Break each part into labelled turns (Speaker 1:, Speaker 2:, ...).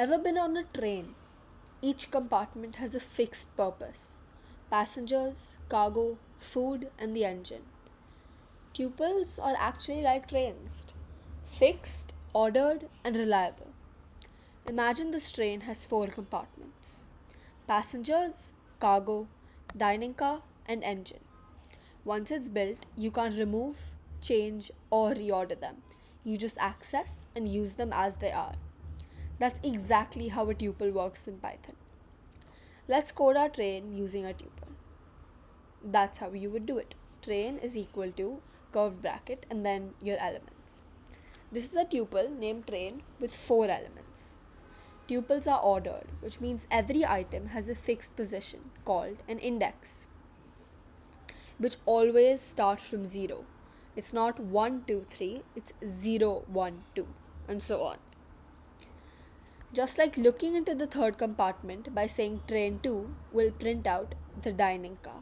Speaker 1: Ever been on a train? Each compartment has a fixed purpose: passengers, cargo, food, and the engine. Tuples are actually like trains: fixed, ordered, and reliable. Imagine this train has four compartments: passengers, cargo, dining car, and engine. Once it's built, you can't remove, change, or reorder them. You just access and use them as they are. That's exactly how a tuple works in Python. Let's code our train using a tuple. That's how you would do it. Train is equal to curved bracket and then your elements. This is a tuple named train with four elements. Tuples are ordered, which means every item has a fixed position called an index, which always starts from 0. It's not 1, 2, 3, it's 0, 1, 2, and so on. Just like looking into the third compartment by saying train 2 will print out the dining car.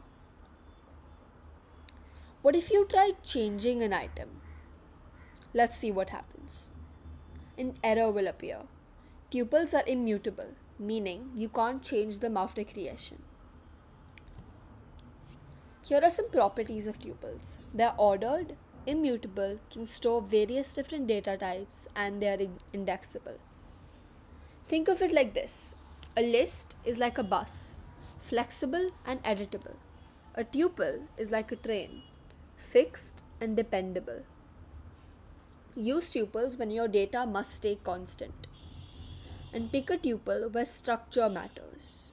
Speaker 1: What if you try changing an item? Let's see what happens. An error will appear. Tuples are immutable, meaning you can't change them after creation. Here are some properties of tuples. They are ordered, immutable, can store various different data types, and they are indexable. Think of it like this: a list is like a bus, flexible and editable. A tuple is like a train, fixed and dependable. Use tuples when your data must stay constant. And pick a tuple where structure matters.